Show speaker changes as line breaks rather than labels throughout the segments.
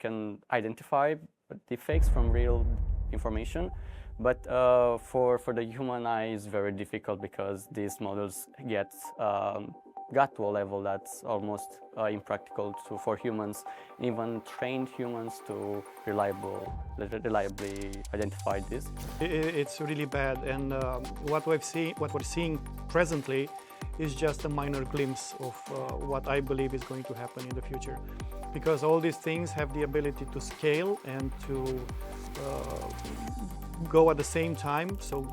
can identify deepfakes from real information. But for the human eye, it's very difficult because these models got to a level that's almost impractical for humans, even trained humans, to reliably identify this.
It's really bad, and what we're seeing presently is just a minor glimpse of what I believe is going to happen in the future, because all these things have the ability to scale and to go at the same time. So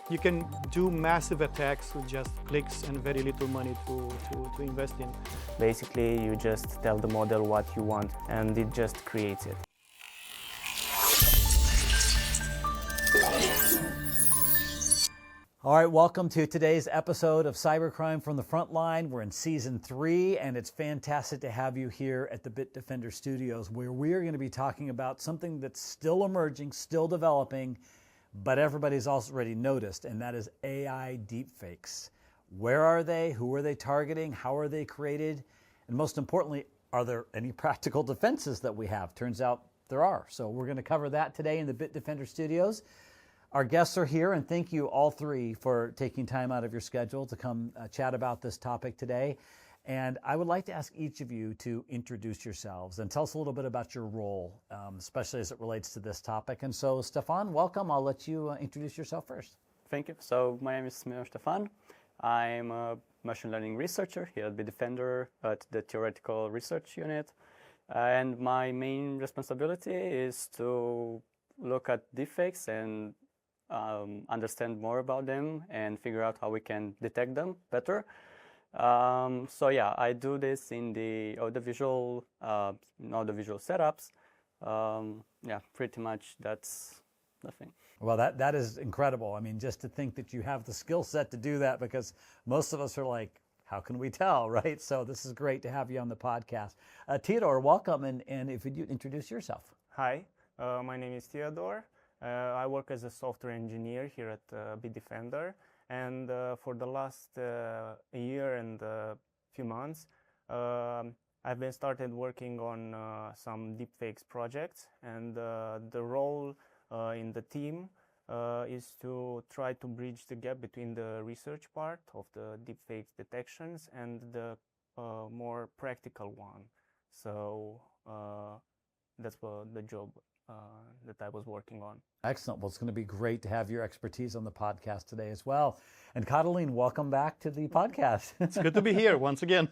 you can do massive attacks with just clicks and very little money to invest in.
Basically, you just tell the model what you want and it just creates it.
All right, welcome to today's episode of Cybercrime from the Frontline. We're in season 3, and it's fantastic to have you here at the Bitdefender studios, where we are going to be talking about something that's still emerging, still developing, but everybody's already noticed, and that is AI deepfakes. Where are they? Who are they targeting? How are they created? And most importantly, are there any practical defenses that we have? Turns out there are. So we're going to cover that today in the Bitdefender studios. Our guests are here, and thank you all three for taking time out of your schedule to come chat about this topic today. And I would like to ask each of you to introduce yourselves and tell us a little bit about your role, especially as it relates to this topic. And so, Stefan, welcome. I'll let you introduce yourself first.
Thank you. So my name is Stefan. I'm a machine learning researcher here at Bitdefender at the theoretical research unit. And my main responsibility is to look at deepfakes and understand more about them and figure out how we can detect them better. So yeah, I do this in the audiovisual setups. Yeah, pretty much that's the thing.
Well, that is incredible. I mean, just to think that you have the skill set to do that, because most of us are like, how can we tell, right? So this is great to have you on the podcast. Theodore, welcome, and if you'd introduce yourself.
Hi, my name is Theodore. I work as a software engineer here at Bitdefender, and for the last year and few months, I've been started working on some deepfakes projects, and the role in the team is to try to bridge the gap between the research part of the deepfakes detections and the more practical one. So that's the job that I was working on.
Excellent. Well, it's going to be great to have your expertise on the podcast today as well. And Catalin, welcome back to the podcast.
It's good to be here once again.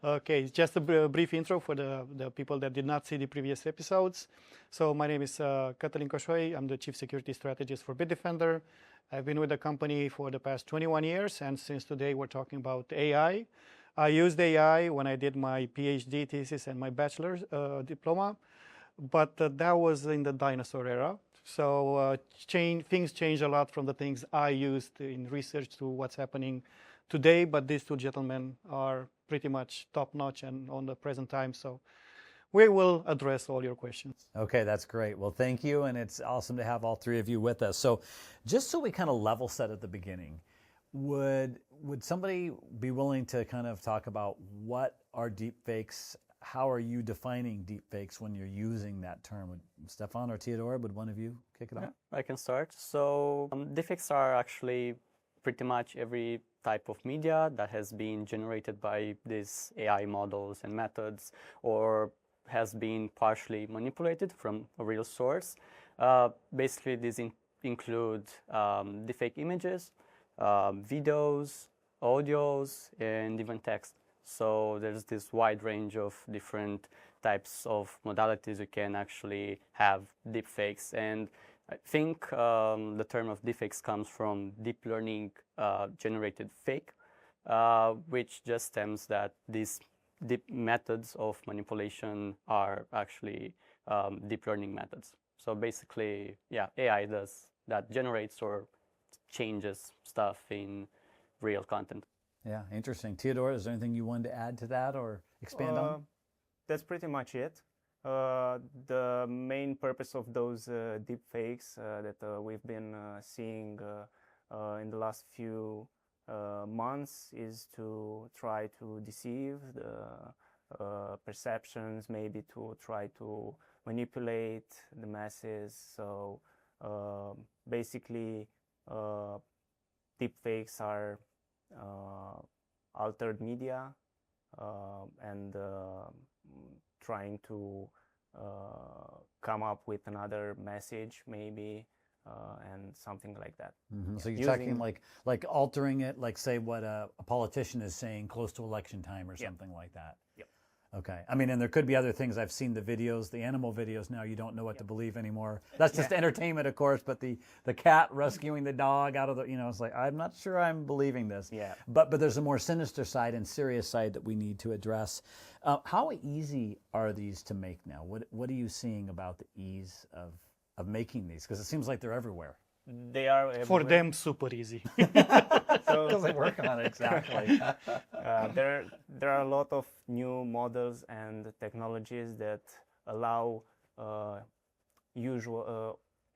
Okay, just a brief intro for the people that did not see the previous episodes. So my name is Catalin Coșoi. I'm the Chief Security Strategist for Bitdefender. I've been with the company for the past 21 years, and since today we're talking about AI. I used AI when I did my PhD thesis and my bachelor's diploma, but that was in the dinosaur era. So things changed a lot from the things I used in research to what's happening today, but these two gentlemen are pretty much top-notch and on the present time, so we will address all your questions.
Okay, that's great. Well, thank you, and it's awesome to have all three of you with us. So just so we kind of level set at the beginning, would somebody be willing to kind of talk about what are deepfakes? How are you defining deepfakes when you're using that term? Stefan or Theodore, would one of you kick it off?
Yeah, I can start. So deepfakes are actually pretty much every type of media that has been generated by these AI models and methods, or has been partially manipulated from a real source. Basically, these include deepfake images, videos, audios, and even text. So there's this wide range of different types of modalities you can actually have deepfakes. And I think the term of deepfakes comes from deep learning generated fake, which just stems that these deep methods of manipulation are actually deep learning methods. So basically, yeah, AI generates or changes stuff in real content.
Yeah, interesting. Theodore, is there anything you wanted to add to that or expand on?
That's pretty much it. The main purpose of those deepfakes that we've been seeing in the last few months is to try to deceive perceptions, maybe to try to manipulate the masses. So basically, deepfakes are altered media and trying to come up with another message, maybe, and something like that.
So you're talking like altering it, like say what a politician is saying close to election time or something like that.
Yep.
Okay. I mean, and there could be other things. I've seen the videos, the animal videos now, you don't know what to believe anymore. That's just entertainment, of course, but the cat rescuing the dog out of the, it's like, I'm not sure I'm believing this.
Yeah.
But there's a more sinister side and serious side that we need to address. How easy are these to make now? What are you seeing about the ease of making these? Because it seems like they're everywhere.
They are everywhere.
For them, super easy.
Because they work on it, exactly.
There are a lot of new models and technologies that allow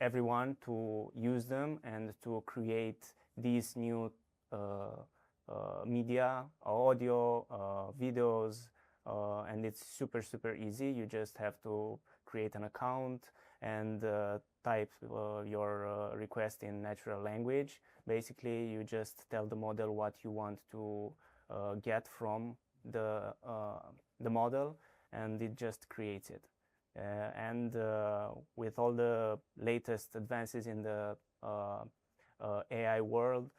everyone to use them and to create these new media, audio, videos, and it's super easy. You just have to create an account and type your request in natural language. Basically, you just tell the model what you want to get from the model, and it just creates it. And with all the latest advances in the AI world,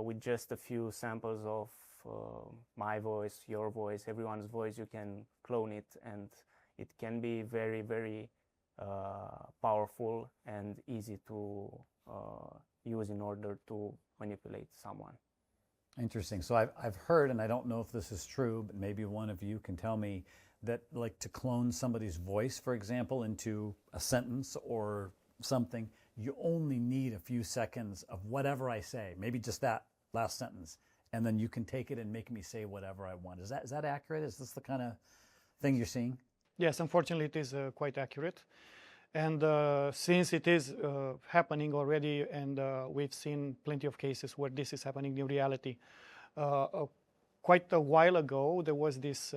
with just a few samples of my voice, your voice, everyone's voice, you can clone it, and it can be very powerful and easy to use in order to manipulate someone.
Interesting. So I've heard, and I don't know if this is true, but maybe one of you can tell me, that like to clone somebody's voice, for example, into a sentence or something, you only need a few seconds of whatever I say, maybe just that last sentence, and then you can take it and make me say whatever I want. Is that accurate? Is this the kind of thing you're seeing?
Yes, unfortunately, it is quite accurate. And since it is happening already, and we've seen plenty of cases where this is happening in reality, quite a while ago, there was this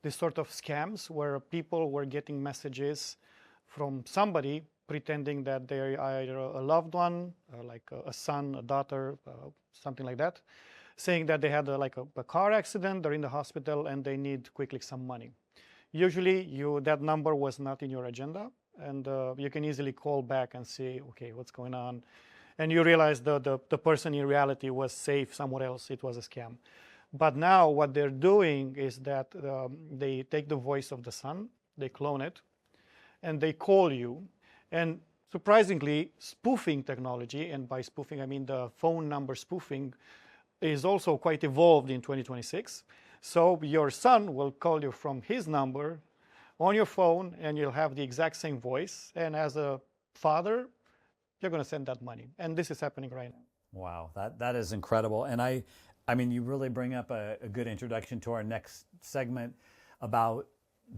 sort of scams where people were getting messages from somebody pretending that they're either a loved one, like a son, a daughter, something like that, saying that they had a car accident, they're in the hospital, and they need quickly some money. Usually, that number was not in your agenda, and you can easily call back and say, okay, what's going on? And you realize the person in reality was safe somewhere else. It was a scam. But now what they're doing is that they take the voice of the son, they clone it, and they call you. And surprisingly, spoofing technology, and by spoofing I mean the phone number spoofing, is also quite evolved in 2026. So your son will call you from his number on your phone, and you'll have the exact same voice. And as a father, you're going to send that money. And this is happening right now.
Wow, that is incredible. And I mean, you really bring up a good introduction to our next segment about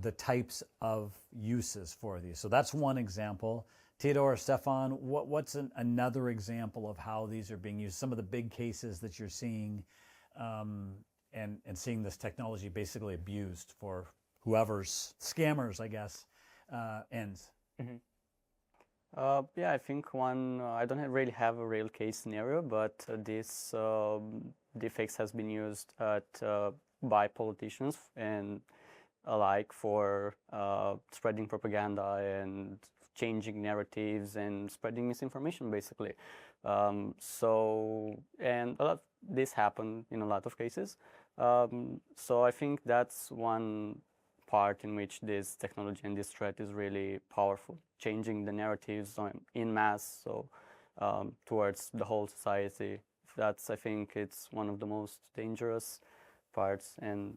the types of uses for these. So that's one example. Theodore, Stefan, what's another example of how these are being used? Some of the big cases that you're seeing, and seeing this technology basically abused for whoever's scammers, I guess, ends.
Mm-hmm. Yeah, I think one, I don't really have a real case scenario, but this deepfakes has been used by politicians and alike for spreading propaganda and changing narratives and spreading misinformation, basically. And this happened in a lot of cases. So I think that's one part in which this technology and this threat is really powerful, changing the narratives in mass, so towards the whole society. That's, I think, it's one of the most dangerous parts. And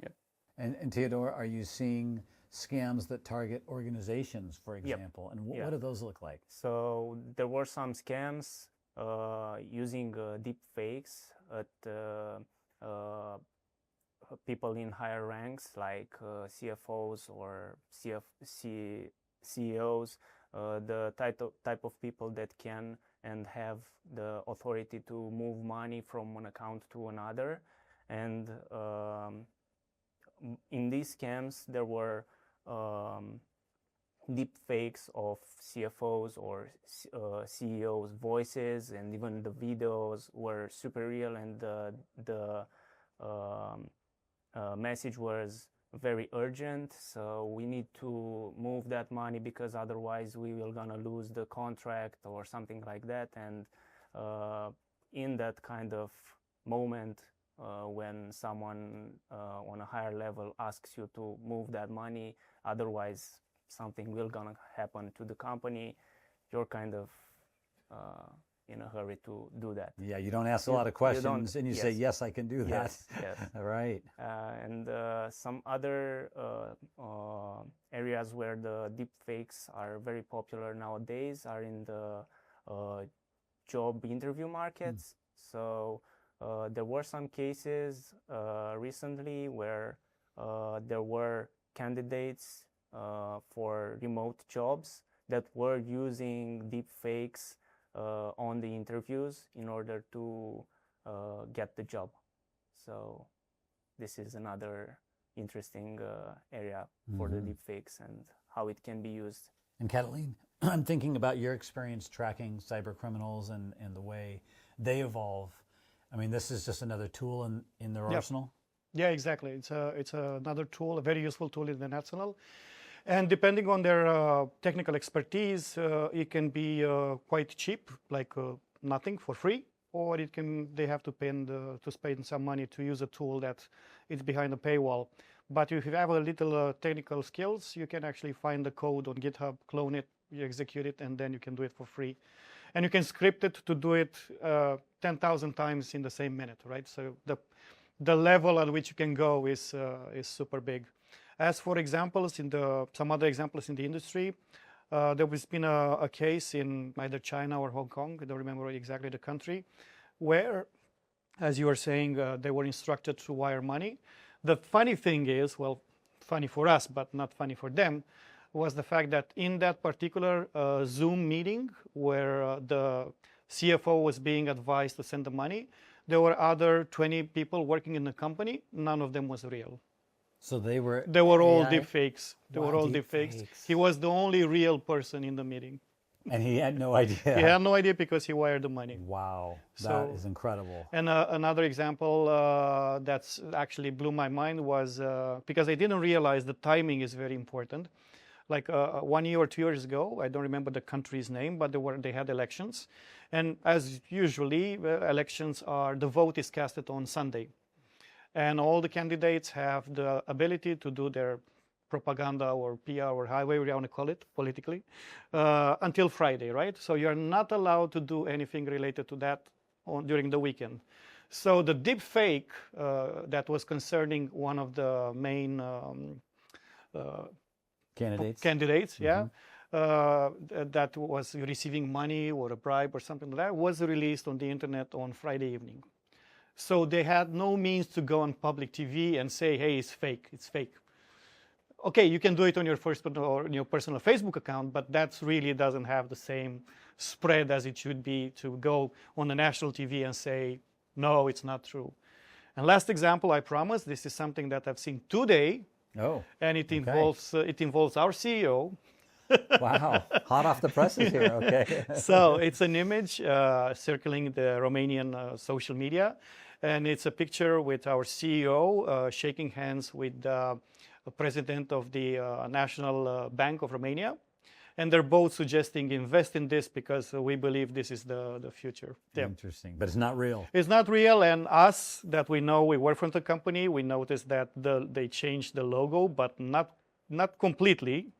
yeah.
And Theodore, are you seeing scams that target organizations, for example? Yep. And what do those look like?
So there were some scams using deep fakes at people in higher ranks, like CFOs or CEOs, the type of people that can and have the authority to move money from one account to another. And in these scams, there were deep fakes of CFOs or CEOs' voices, and even the videos were super real, and the message was very urgent, so we need to move that money because otherwise we will gonna lose the contract or something like that. And in that kind of moment, when someone on a higher level asks you to move that money, otherwise something will gonna happen to the company, you're kind of in a hurry to do that.
Yeah, you don't ask a lot of questions, and you say,
yes,
yes, I can do that.
yes.
Right.
And some other areas where the deep fakes are very popular nowadays are in the job interview markets. So there were some cases recently where there were candidates for remote jobs that were using deep fakes on the interviews in order to get the job. So this is another interesting area for the deep fakes and how it can be used.
And Katalin, I'm thinking about your experience tracking cyber criminals and the way they evolve. I mean, this is just another tool in their arsenal?
Yeah, exactly. It's another tool, a very useful tool in the arsenal. And depending on their technical expertise, it can be quite cheap, like nothing for free, or they have to spend some money to use a tool that is behind a paywall. But if you have a little technical skills, you can actually find the code on GitHub, clone it, you execute it, and then you can do it for free. And you can script it to do it 10,000 times in the same minute, right? So the level at which you can go is super big. As for examples, some other examples in the industry, there has been a case in either China or Hong Kong, I don't remember exactly the country, where, as you were saying, they were instructed to wire money. The funny thing is, well, funny for us, but not funny for them, was the fact that in that particular Zoom meeting where the CFO was being advised to send the money, there were other 20 people working in the company. None of them was real.
So they were
all
AI?
deep fakes. They were all deep fakes. He was the only real person in the meeting.
And he had no idea.
He had no idea because he wired the money.
Wow, that is incredible.
And another example that's actually blew my mind was because I didn't realize the timing is very important. Like 1 year or 2 years ago, I don't remember the country's name, but they had elections. And as usually, the vote is casted on Sunday. And all the candidates have the ability to do their propaganda or PR or however you want to call it politically until Friday, right? So you're not allowed to do anything related to that during the weekend. So the deep fake that was concerning one of the main candidates, that was receiving money or a bribe or something like that, was released on the internet on Friday evening. So they had no means to go on public TV and say, hey, it's fake, it's fake. Okay, you can do it on your personal Facebook account, but that really doesn't have the same spread as it should be to go on the national TV and say, no, it's not true. And last example, I promise, this is something that I've seen today.
Oh,
and it involves our CEO.
Wow, hot off the presses here, okay.
So it's an image circling the Romanian social media, and it's a picture with our CEO shaking hands with the president of the National Bank of Romania. And they're both suggesting invest in this because we believe this is the future. Yeah.
Interesting, but it's not real.
It's not real, and us that we know, we work from the company, we noticed that they changed the logo, but not completely.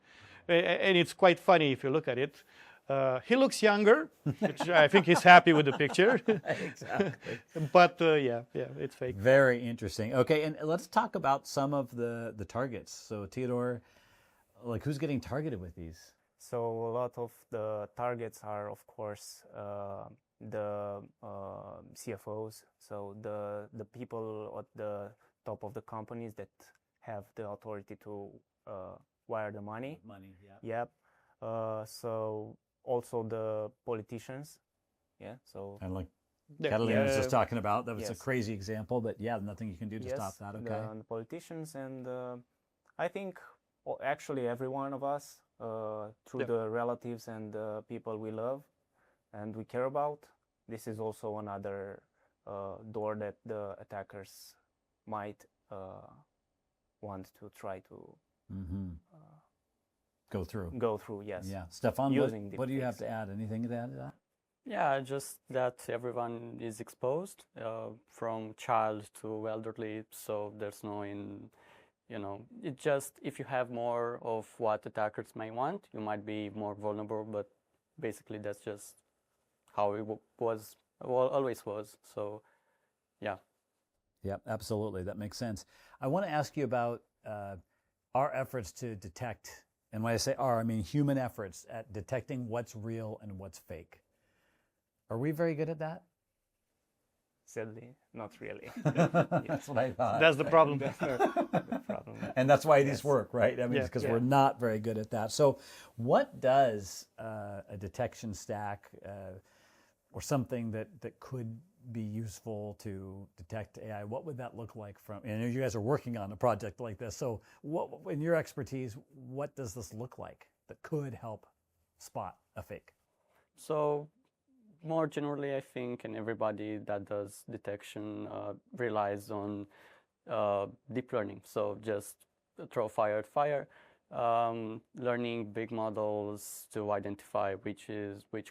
And it's quite funny if you look at it. He looks younger, which I think he's happy with the picture.
Exactly.
But yeah, it's fake.
Very interesting. Okay, and let's talk about some of the targets. So Theodore, like who's getting targeted with these?
So a lot of the targets are, of course, the CFOs. So the people at the top of the companies that have the authority to wire the money. Yep. So also the politicians. Yeah. So
and like Catalina was just talking about. That was a
yes.
crazy example, but yeah, nothing you can do to
Yes,
stop that. Okay.
the politicians, and I think actually every one of us, through the relatives and the people we love and we care about, this is also another door that the attackers might want to try to
Go through.
go through. Yes.
Yeah. Stefan,
Using
what do you have
deepfakes.
to add? Anything to add to that?
Yeah, just that everyone is exposed, from child to elderly, so there's no it just, if you have more of what attackers may want, you might be more vulnerable, but basically that's just how it was, well, always was, so yeah.
Yeah, absolutely. That makes sense. I want to ask you about our efforts to detect, and when I say our, I mean human efforts at detecting what's real and what's fake. Are we very good at that?
Sadly, not really.
That's what I thought.
That's the problem.
That's the problem.
And that's why these work, right? I mean,
Yeah.
because
Yeah.
we're not very good at that. So what does a detection stack or something that could be useful to detect AI, what would that look like from, and you guys are working on a project like this, so what, in your expertise, what does this look like that could help spot a fake?
So more generally, I think, and everybody that does detection relies on deep learning. So just throw fire at fire, learning big models to identify which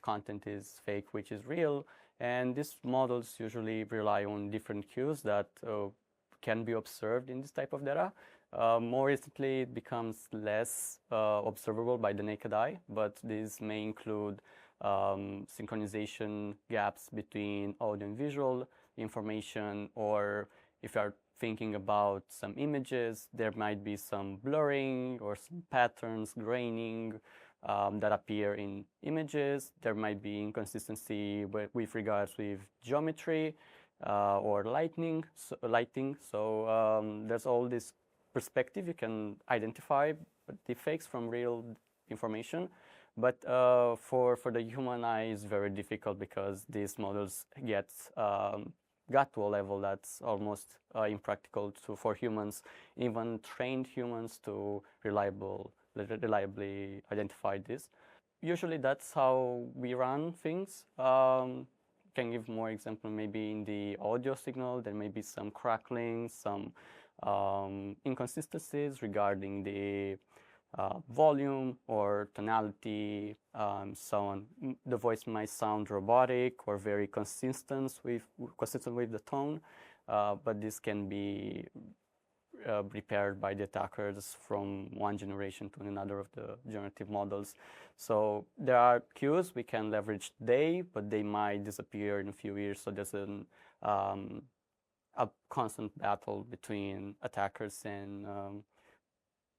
content is fake, which is real. And these models usually rely on different cues that can be observed in this type of data. More recently, it becomes less observable by the naked eye, but these may include synchronization gaps between audio and visual information, or if you are thinking about some images, there might be some blurring or some patterns, graining that appear in images. There might be inconsistency with regards with geometry or lighting. So there's all this perspective. You can identify deepfakes from real information. But for the human eye, it's very difficult because these models got to a level that's almost impractical for humans, even trained humans, to reliably identify this. Usually that's how we run things. Can give more example, maybe in the audio signal, there may be some crackling, some inconsistencies regarding the volume or tonality, so on. The voice might sound robotic or very consistent with the tone, but this can be repaired by the attackers from one generation to another of the generative models. So there are cues we can leverage today, but they might disappear in a few years. So there's a constant battle between attackers and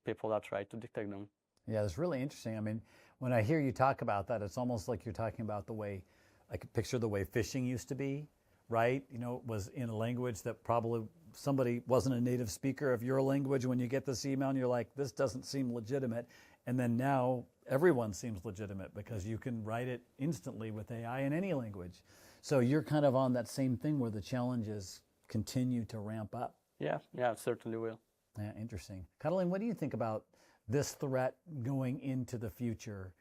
people that try to detect them.
Yeah, it's really interesting. I mean, when I hear you talk about that, it's almost like you're talking about the way, I could picture the way phishing used to be, right? You know, it was in a language that probably somebody wasn't a native speaker of your language. When you get this email and you're like, this doesn't seem legitimate. And then now everyone seems legitimate because you can write it instantly with AI in any language. So you're kind of on that same thing where the challenges continue to ramp up.
Yeah, it certainly will.
Yeah, interesting. Catalina, what do you think about this threat going into the future?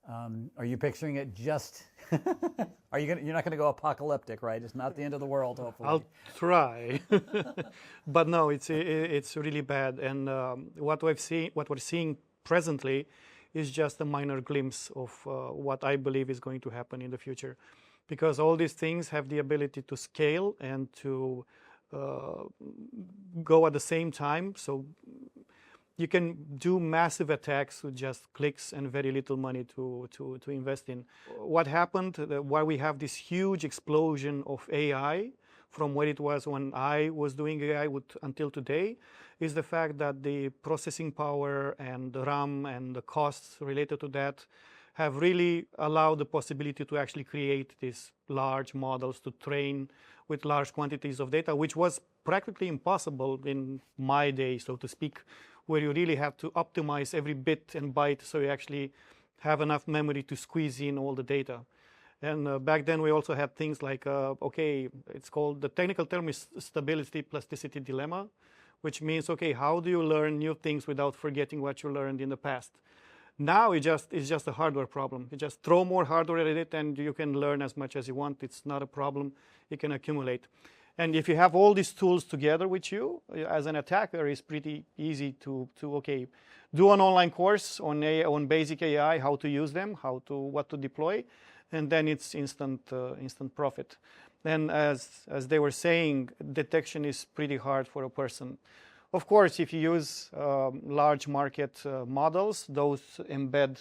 Are you picturing it just? You're not going to go apocalyptic, right? It's not the end of the world, hopefully.
I'll try, but no, it's really bad. And what we're seeing presently is just a minor glimpse of what I believe is going to happen in the future, because all these things have the ability to scale and to go at the same time. So you can do massive attacks with just clicks and very little money to invest in. What happened, why we have this huge explosion of AI from what it was when I was doing AI until today, is the fact that the processing power and the RAM and the costs related to that have really allowed the possibility to actually create these large models to train with large quantities of data, which was practically impossible in my day, so to speak, where you really have to optimize every bit and byte so you actually have enough memory to squeeze in all the data. And back then we also had things like, it's called, the technical term is stability plasticity dilemma, which means, okay, how do you learn new things without forgetting what you learned in the past? Now it's just a hardware problem. You just throw more hardware at it and you can learn as much as you want. It's not a problem. You can accumulate. And if you have all these tools together with you, as an attacker, it's pretty easy to do an online course on basic AI, how to use them, what to deploy, and then it's instant profit. And as they were saying, detection is pretty hard for a person. Of course, if you use large market models, those embed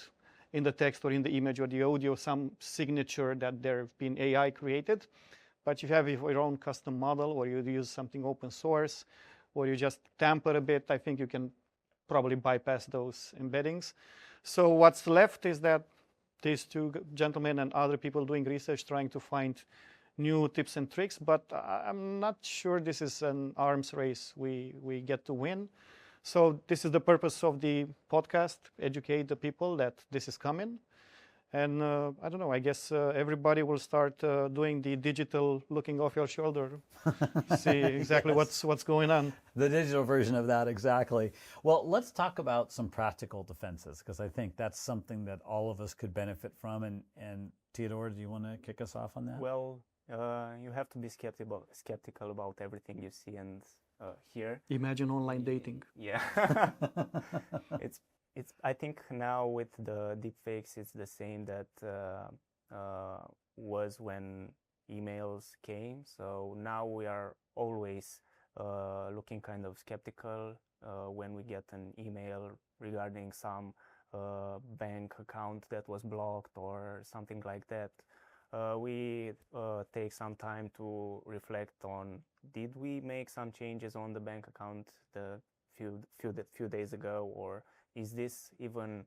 in the text or in the image or the audio some signature that there have been AI created. But if you have your own custom model, or you use something open source, or you just tamper a bit, I think you can probably bypass those embeddings. So what's left is that these two gentlemen and other people doing research trying to find new tips and tricks, but I'm not sure this is an arms race we get to win. So this is the purpose of the podcast, educate the people that this is coming. And I don't know, I guess everybody will start doing the digital looking off your shoulder, see exactly
Yes.
what's going on.
The digital version of that, exactly. Well, let's talk about some practical defenses, because I think that's something that all of us could benefit from. And Theodore, do you want to kick us off on that?
Well, you have to be skeptical about everything you see and hear.
Imagine online dating.
Yeah. It's. I think now with the deepfakes, it's the same that was when emails came. So now we are always looking kind of skeptical when we get an email regarding some bank account that was blocked or something like that. We take some time to reflect on, did we make some changes on the bank account the few days ago, or is this even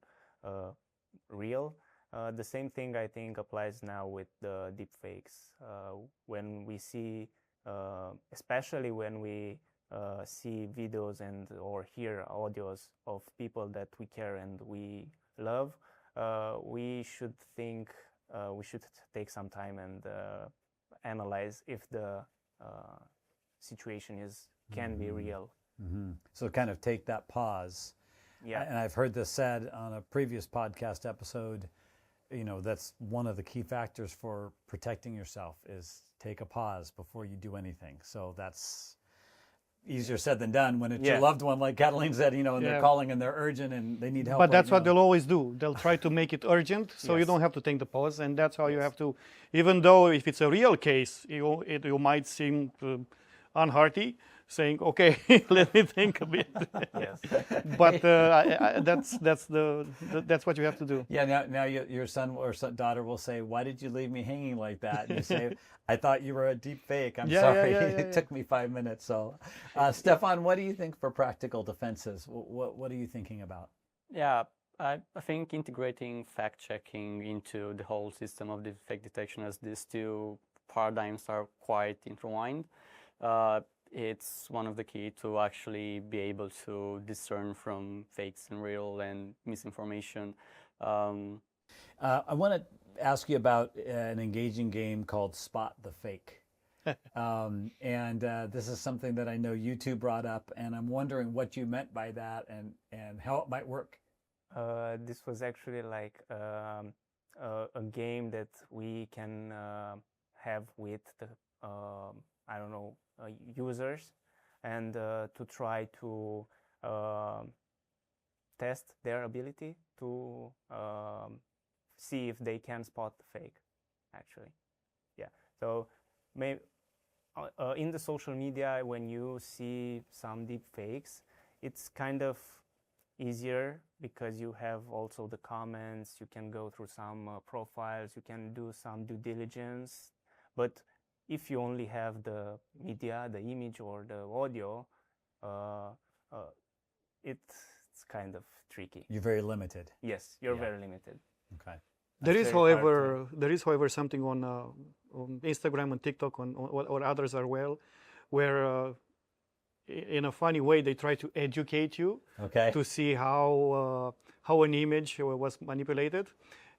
real? The same thing I think applies now with the deepfakes. When we see, especially when we see videos or hear audios of people that we care and we love, we should take some time and analyze if the situation can be real.
Mm-hmm. So kind of take that pause.
Yeah.
And I've heard this said on a previous podcast episode, that's one of the key factors for protecting yourself is take a pause before you do anything. So that's easier said than done when it's your loved one, like Cataline said, and they're calling and they're urgent and they need help.
But that's what they'll always do. They'll try to make it urgent, so you don't have to take the pause. And that's how you have to, even though if it's a real case, you might seem unhearty, saying, okay, let me think a bit.
Yes.
But that's what you have to do.
Yeah. Now your son or daughter will say, "Why did you leave me hanging like that?" And you say, "I thought you were a deep fake. I'm sorry. It took me 5 minutes." So, Stefan, what do you think for practical defenses? What are you thinking about?
Yeah, I think integrating fact-checking into the whole system of deepfake detection, as these two paradigms are quite intertwined, it's one of the key to actually be able to discern from fakes and real and misinformation.
I want to ask you about an engaging game called Spot the Fake. And this is something that I know you two brought up, and I'm wondering what you meant by that and how it might work.
This was actually like a game that we can have with the users, and to try to test their ability to see if they can spot the fake, actually. Yeah. So maybe in the social media, when you see some deep fakes, it's kind of easier because you have also the comments, you can go through some profiles, you can do some due diligence. But if you only have the media, the image or the audio, it's kind of tricky.
You're very limited.
Yes, you're very limited.
Okay.
There is, however, something on Instagram and TikTok or others as well, where in a funny way they try to educate you to see how an image was manipulated,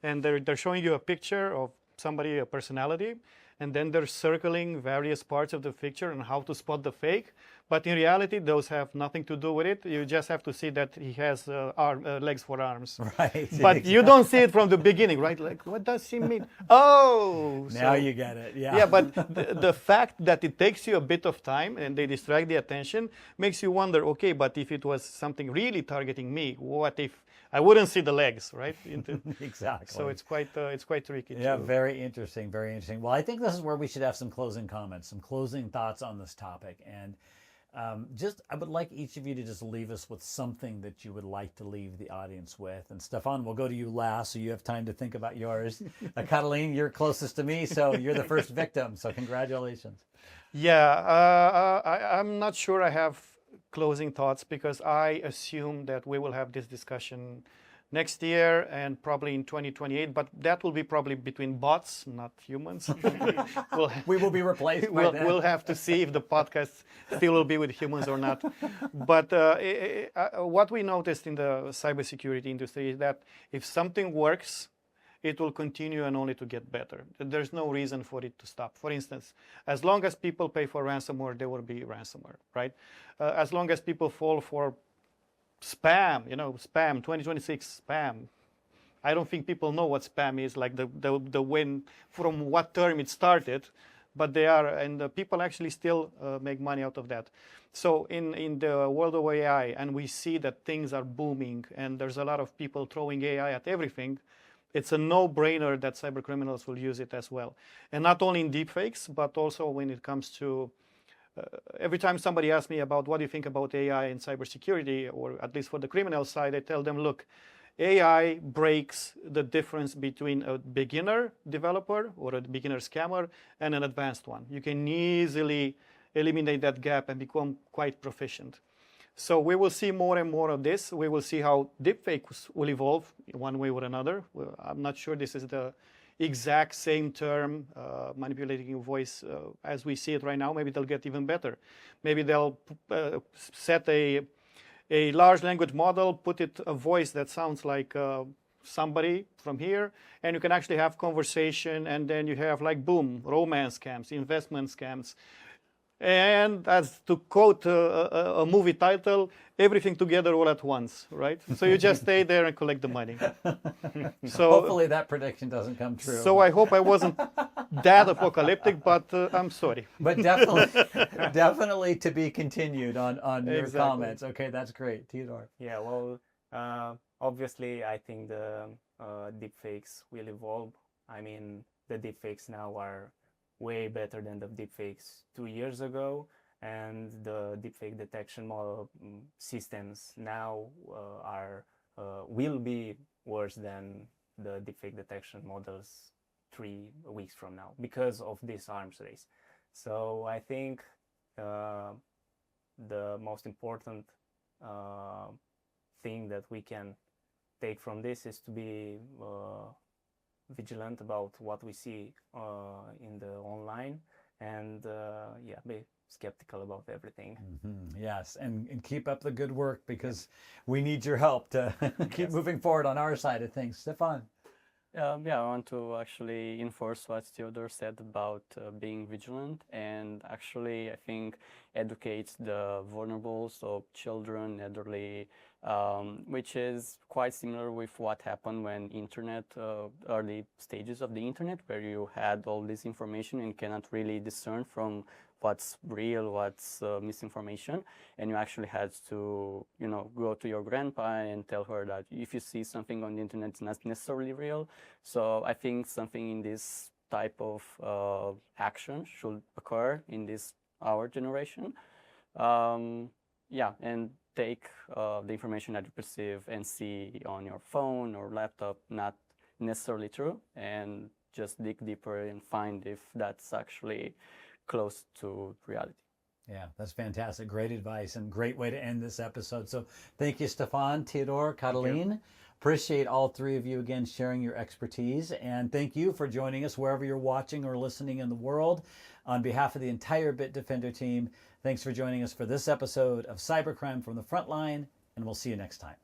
and they're showing you a picture of somebody, a personality, and then they're circling various parts of the picture and how to spot the fake. But in reality, those have nothing to do with it. You just have to see that he has legs for arms.
Right.
But you don't see it from the beginning, right? Like, what does he mean? Oh!
Now you get it, yeah.
Yeah, but the fact that it takes you a bit of time and they distract the attention makes you wonder, okay, but if it was something really targeting me, what if I wouldn't see the legs, right?
Exactly.
So it's quite tricky.
Yeah, very interesting, very interesting. Well, I think this is where we should have some closing comments, some closing thoughts on this topic. And I would like each of you to just leave us with something that you would like to leave the audience with. And Stefan, we'll go to you last, so you have time to think about yours. Catalin, you're closest to me, so you're the first victim. So congratulations.
Yeah, I'm not sure I have closing thoughts, because I assume that we will have this discussion next year and probably in 2028, but that will be probably between bots, not humans.
We will be replaced by then.
We'll have to see if the podcast still will be with humans or not. But what we noticed in the cybersecurity industry is that if something works, it will continue and only to get better. There's no reason for it to stop. For instance, as long as people pay for ransomware, there will be ransomware, right? As long as people fall for spam, spam, 2026 spam. I don't think people know what spam is, like the when, from what term it started, but they are, and people actually still make money out of that. So in the world of AI, and we see that things are booming, and there's a lot of people throwing AI at everything, it's a no-brainer that cybercriminals will use it as well. And not only in deepfakes, but also when it comes to, every time somebody asks me about what do you think about AI and cybersecurity, or at least for the criminal side, I tell them, look, AI breaks the difference between a beginner developer or a beginner scammer and an advanced one. You can easily eliminate that gap and become quite proficient. So we will see more and more of this. We will see how deepfakes will evolve one way or another. I'm not sure this is the exact same term, manipulating your voice as we see it right now. Maybe they'll get even better. Maybe they'll set a large language model, put it a voice that sounds like somebody from here, and you can actually have conversation, and then you have, like, boom, romance scams, investment scams. And as to quote a movie title, everything together all at once, right? So you just stay there and collect the money. So
hopefully that prediction doesn't come true.
So I hope I wasn't that apocalyptic, but I'm sorry.
But definitely to be continued on your comments. Okay, that's great. Theodore.
Yeah, well, obviously I think the deepfakes will evolve. I mean, the deepfakes now are way better than the deepfakes 2 years ago, and the deepfake detection model systems now will be worse than the deepfake detection models 3 weeks from now because of this arms race. So I think the most important thing that we can take from this is to be vigilant about what we see in the online, and yeah, be skeptical about everything.
Yes, and keep up the good work, because we need your help to keep moving forward on our side of things. Stefan.
Yeah, I want to actually enforce what Theodore said about being vigilant, and actually I think educate the vulnerable, so children, elderly, which is quite similar with what happened when internet, early stages of the internet, where you had all this information and cannot really discern from what's real, what's misinformation, and you actually had to, go to your grandpa and tell her that if you see something on the internet, it's not necessarily real. So I think something in this type of action should occur in our generation. Yeah, and take the information that you perceive and see on your phone or laptop not necessarily true, and just dig deeper and find if that's actually close to reality.
Yeah, that's fantastic. Great advice and great way to end this episode. So thank you, Stefan, Theodore, Catalin. Appreciate all three of you again sharing your expertise, and thank you for joining us wherever you're watching or listening in the world. On behalf of the entire Bitdefender team, thanks for joining us for this episode of Cybercrime from the Frontline, and we'll see you next time.